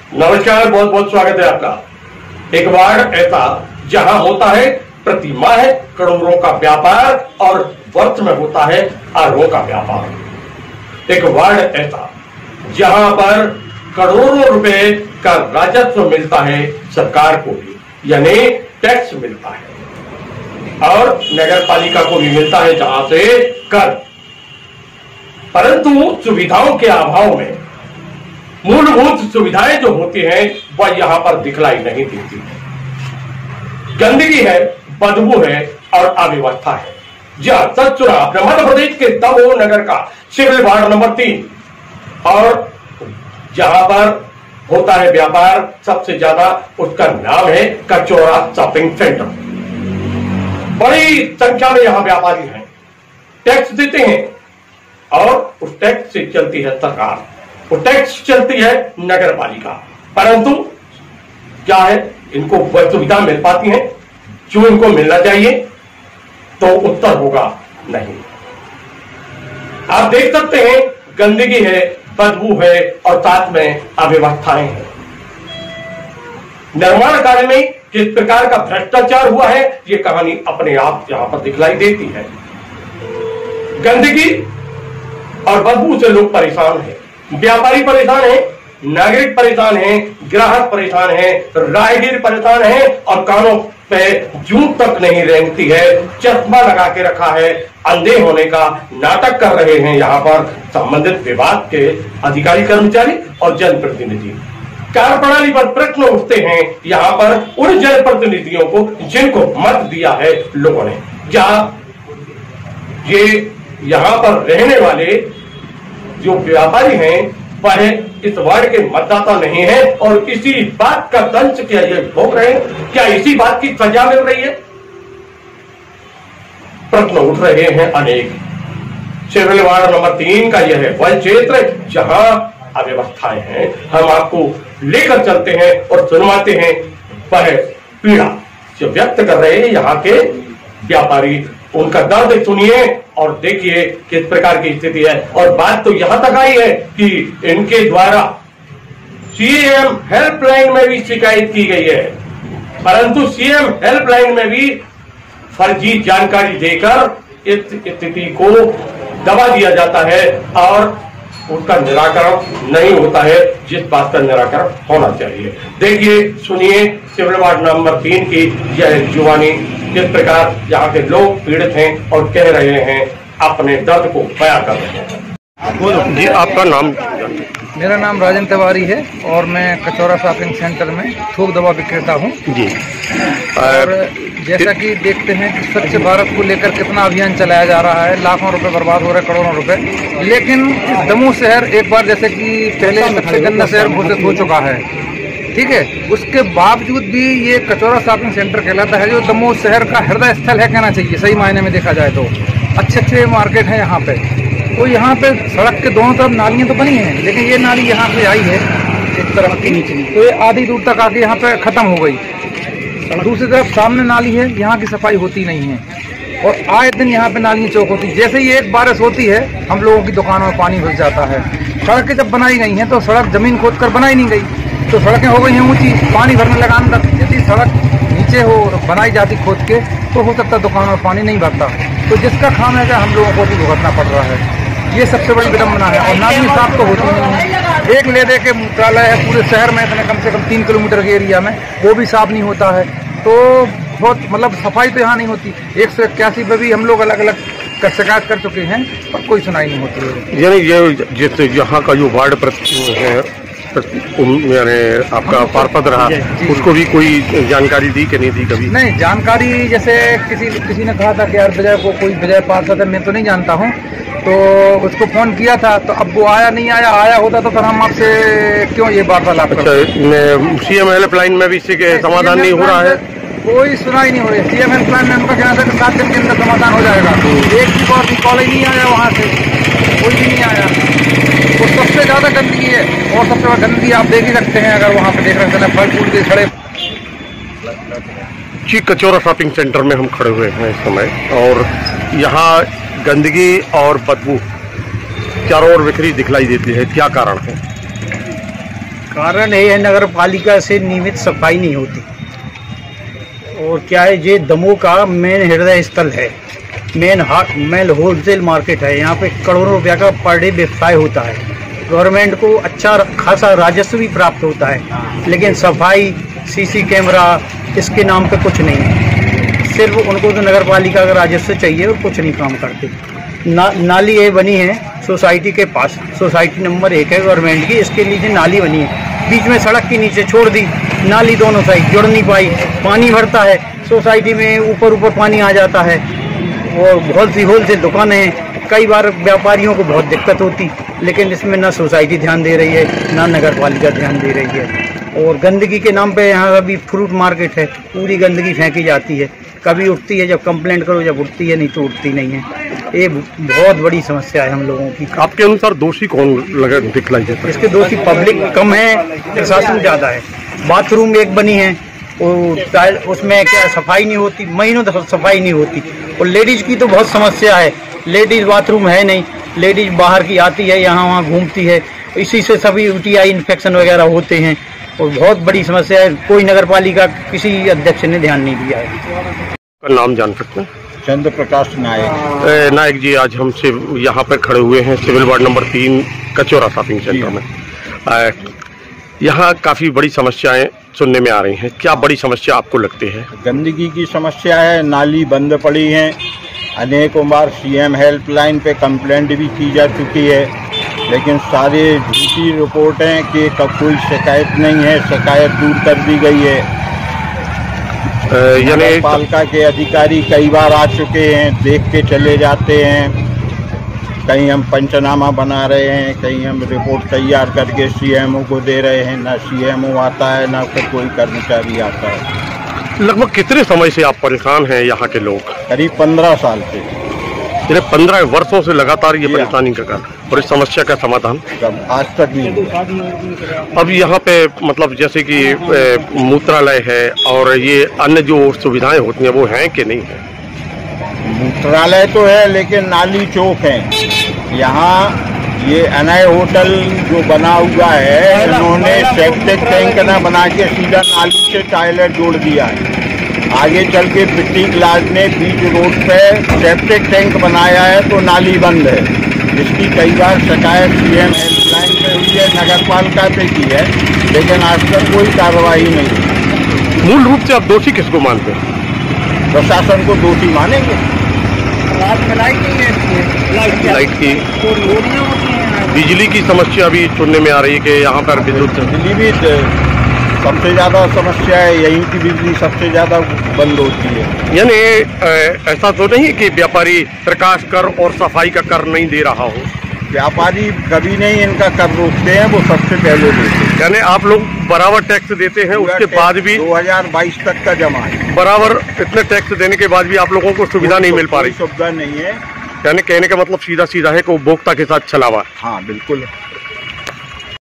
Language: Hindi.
नमस्कार, बहुत बहुत स्वागत है आपका। एक वार्ड ऐसा जहां होता है प्रति माह करोड़ों का व्यापार और वर्ष में होता है अरबों का व्यापार। एक वार्ड ऐसा जहां पर करोड़ों रुपए का राजस्व मिलता है सरकार को भी, यानी टैक्स मिलता है, और नगर पालिका को भी मिलता है जहां से कर। परंतु सुविधाओं के अभाव में मूलभूत सुविधाएं जो होती हैं वह यहां पर दिखलाई नहीं देती। गंदगी है, बदबू है और अव्यवस्था है। जी हाँ, सच सुना आपने। मध्य प्रदेश के दमोह नगर का सिविल वार्ड नंबर 3, और जहां पर होता है व्यापार सबसे ज्यादा, उसका नाम है कचौरा शॉपिंग सेंटर। बड़ी संख्या में यहां व्यापारी हैं, टैक्स देते हैं और उस टैक्स से चलती है सरकार, वो टैक्स चलती है नगर पालिका। परंतु क्या है, इनको वह सुविधा मिल पाती है जो इनको मिलना चाहिए? तो उत्तर होगा नहीं। आप देख सकते हैं गंदगी है, बदबू है और साथ में अव्यवस्थाएं हैं। निर्माण कार्य में किस प्रकार का भ्रष्टाचार हुआ है, ये कहानी अपने आप यहां पर दिखलाई देती है। गंदगी और बदबू से लोग परेशान हैं, व्यापारी परेशान है, नागरिक परेशान है, ग्राहक परेशान है, राहगीर परेशान है और कानों पे जूं तक नहीं रेंगती है, चश्मा लगा के रखा है, अंधे होने का नाटक कर रहे हैं यहाँ पर संबंधित विभाग के अधिकारी कर्मचारी और जनप्रतिनिधि। कार्यप्रणाली पर प्रश्न उठते हैं यहाँ पर उन जनप्रतिनिधियों को जिनको मत दिया है लोगों ने। जहां ये यहाँ पर रहने वाले जो व्यापारी हैं वह इस वार्ड के मतदाता नहीं है और इसी बात का दंश क्या ये भोग रहे हैं? क्या इसी बात की सजा मिल रही है? प्रश्न उठ रहे हैं अनेक। सिविल वार्ड नंबर 3 का यह है वह क्षेत्र जहां अव्यवस्थाएं हैं। हम आपको लेकर चलते हैं और सुनवाते हैं वह पीड़ा जो व्यक्त कर रहे हैं यहाँ के व्यापारी। उनका दर्द सुनिए और देखिए किस प्रकार की स्थिति है। और बात तो यहां तक आई है कि इनके द्वारा सीएम हेल्पलाइन में भी शिकायत की गई है, परंतु सीएम हेल्पलाइन में भी फर्जी जानकारी देकर इस स्थिति को दबा दिया जाता है और उसका निराकरण नहीं होता है जिस बात का निराकरण होना चाहिए। देखिए, सुनिए सिविल वार्ड नंबर 3 की यह जुबानी, किस प्रकार यहाँ के लोग पीड़ित हैं और कह रहे हैं, अपने दर्द को बयां कर रहे हैं। जी, आपका नाम? मेरा नाम राजेंद्र तिवारी है और मैं कचौरा शॉपिंग सेंटर में थोक दवा विक्रेता हूँ जी। और जैसा कि देखते हैं कि स्वच्छ भारत को लेकर कितना अभियान चलाया जा रहा है, लाखों रुपए बर्बाद हो रहे, करोड़ों रुपए, लेकिन दमोह शहर एक बार जैसे कि पहले सबसे गंदा शहर घोषित हो चुका है, ठीक है, उसके बावजूद भी ये कचौरा शॉपिंग सेंटर कहलाता है जो दमोह शहर का हृदय स्थल है कहना चाहिए। सही मायने में देखा जाए तो अच्छे अच्छे मार्केट है यहाँ पे। तो यहाँ पे सड़क के दोनों तरफ नालियाँ तो बनी हैं, लेकिन ये नाली यहाँ से आई है एक तरफ के नीचे, तो ये आधी दूर तक आके यहाँ पे खत्म हो गई। दूसरी तरफ सामने नाली है, यहाँ की सफाई होती नहीं है और आए दिन यहाँ पे नालियाँ चौक होती। जैसे ही एक बारिश होती है हम लोगों की दुकानों में पानी घुस जाता है। सड़कें जब बनाई गई हैं तो सड़क जमीन खोद कर बनाई नहीं गई, तो सड़कें हो गई हैं ऊंची, पानी भरने लगा अंदर। यदि सड़क नीचे हो बनाई जाती खोद के तो हो सकता दुकानों में पानी नहीं भरता, तो जिसका खामियाजा हम लोगों को भी भुगतना पड़ रहा है। ये सबसे बड़ी विडम्बना है। और नाली साफ तो होती नहीं है। एक ले दे के मूत्रालय है पूरे शहर में, इतने कम से कम 3 किलोमीटर के एरिया में, वो भी साफ नहीं होता है। तो बहुत मतलब सफाई तो यहाँ नहीं होती। 181 पे भी हम लोग अलग अलग शिकायत कर चुके हैं पर कोई सुनाई नहीं होती है। यानी ये जैसे यहाँ का जो वार्ड है यानी आपका पारपद रहा, उसको भी कोई जानकारी दी कि नहीं दी कभी? नहीं, जानकारी जैसे किसी ने कहा था कि यार विजय को, कोई विजय पार्षद है, मैं तो नहीं जानता हूँ, तो उसको फोन किया था, तो अब वो आया नहीं आया होता तो फिर हम आपसे क्यों ये वार्तालाप करते। सीएम हेल्पलाइन में भी इससे समाधान नहीं हो रहा है? कोई सुनाई नहीं हो रही। सीएम हेल्पलाइन में उनका कहना था कि 7 दिन के अंदर समाधान हो जाएगा। एक भी कॉल ही नहीं आया, वहाँ से कोई भी नहीं आया। वो सबसे ज्यादा गंदगी है और सबसे बड़ा गंदगी आप देख ही सकते हैं अगर वहाँ पे देख रहे हैं फल फूल के खड़े। जी, कचौरा शॉपिंग सेंटर में हम खड़े हुए हैं इस समय और यहाँ गंदगी और बदबू चारों ओर बिखरी दिखलाई देती है। क्या कारण है? कारण ये है नगर पालिका से नियमित सफाई नहीं होती। और क्या है, ये दमोह का मेन हृदय स्थल है, मेन होलसेल मार्केट है। यहाँ पे करोड़ों रुपया का पर डे व्यवसाय होता है। गवर्नमेंट को अच्छा खासा राजस्व भी प्राप्त होता है, लेकिन सफाई, सीसी कैमरा इसके नाम पे कुछ नहीं है। सिर्फ उनको तो नगर पालिका का राजस्व चाहिए और कुछ नहीं काम करते। नाली ये बनी है सोसाइटी के पास, सोसाइटी नंबर 1 है गवर्नमेंट की, इसके नीचे नाली बनी है, बीच में सड़क के नीचे छोड़ दी नाली, दोनों साइड जुड़ नहीं पाई, पानी भरता है सोसाइटी में, ऊपर पानी आ जाता है। और बहुत सी होलसेल दुकानें हैं, कई बार व्यापारियों को बहुत दिक्कत होती, लेकिन इसमें ना सोसाइटी ध्यान दे रही है ना नगर पालिका ध्यान दे रही है। और गंदगी के नाम पे यहाँ अभी फ्रूट मार्केट है, पूरी गंदगी फेंकी जाती है, कभी उठती है जब कंप्लेंट करो, जब उठती है नहीं तो उठती नहीं है। ये बहुत बड़ी समस्या है हम लोगों की। आपके अनुसार दोषी कौन दिखलाई देता है? इसके दोषी पब्लिक कम है, प्रशासन ज़्यादा है। बाथरूम एक बनी है, उसमें क्या सफाई नहीं होती, महीनों तक सफाई नहीं होती। और लेडीज़ की तो बहुत समस्या है, लेडीज़ बाथरूम है नहीं, लेडीज़ बाहर की आती है, यहाँ वहाँ घूमती है, इसी से सभी UTI इन्फेक्शन वगैरह होते हैं। और बहुत बड़ी समस्या है, कोई नगर पालिका किसी अध्यक्ष ने ध्यान नहीं दिया है। नाम जान सकते हैं? चंद्र प्रकाश नायक। नायक जी, आज हम यहाँ पर खड़े हुए हैं civil ward number 3 Kachaura shopping centre में। यहाँ काफ़ी बड़ी समस्याएं सुनने में आ रही हैं, क्या बड़ी समस्या आपको लगती है? गंदगी की समस्या है, नाली बंद पड़ी है, अनेकों बार CM हेल्पलाइन पे कंप्लेंट भी की जा चुकी है, लेकिन सारे झूठी रिपोर्टें कि कोई शिकायत नहीं है, शिकायत दूर कर दी गई है। यानी पालिका के अधिकारी कई बार आ चुके हैं, देख के चले जाते हैं, कहीं हम पंचनामा बना रहे हैं, कहीं हम रिपोर्ट तैयार करके CMO को दे रहे हैं, ना CMO आता है ना फिर कोई कर्मचारी आता है। लगभग कितने समय से आप परेशान हैं यहाँ के लोग? करीब 15 साल से। 15 वर्षों से लगातार ये परेशानी का कारण और इस समस्या का समाधान आज तक नहीं। अब यहाँ पे मतलब जैसे कि मूत्रालय है और ये अन्य जो सुविधाएं होती हैं वो हैं कि नहीं है? मूत्रालय तो है, लेकिन नाली चौक है। यहाँ ये अनय होटल जो बना हुआ है, इन्होंने सेप्टिक टैंक ना बना के सीधा नाली से टॉयलेट जोड़ दिया है। आगे चल के पिट्टी ग्लास ने बीच रोड पे सेप्टिक टैंक बनाया है तो नाली बंद है, जिसकी कई बार शिकायत CM हेल्पलाइन पे हुई है, नगर पालिका पे की है, लेकिन आज तक कोई कार्रवाई नहीं। मूल रूप से आप दोषी किसको मानते हैं? प्रशासन को दोषी मानेंगे। रात में लाइट नहीं है, लाइट की, चोरियां होती हैं, बिजली की समस्या भी सुनने में आ रही है कि यहाँ पर बिजली भी सबसे ज़्यादा समस्या है, यहीं की बिजली सबसे ज़्यादा बंद होती है। यानी ऐसा तो नहीं कि व्यापारी प्रकाश कर और सफाई का कर नहीं दे रहा हो? व्यापारी कभी नहीं इनका कर रोकते हैं, वो सबसे पहले देते हैं। यानी आप लोग बराबर टैक्स देते हैं, उसके बाद भी 2022 तक का जमा है, बराबर इतने टैक्स देने के बाद भी आप लोगों को सुविधा नहीं मिल पा रही? सुविधा नहीं है। यानी कहने का मतलब सीधा सीधा है कि उपभोक्ता के साथ छलावा। हाँ बिल्कुल।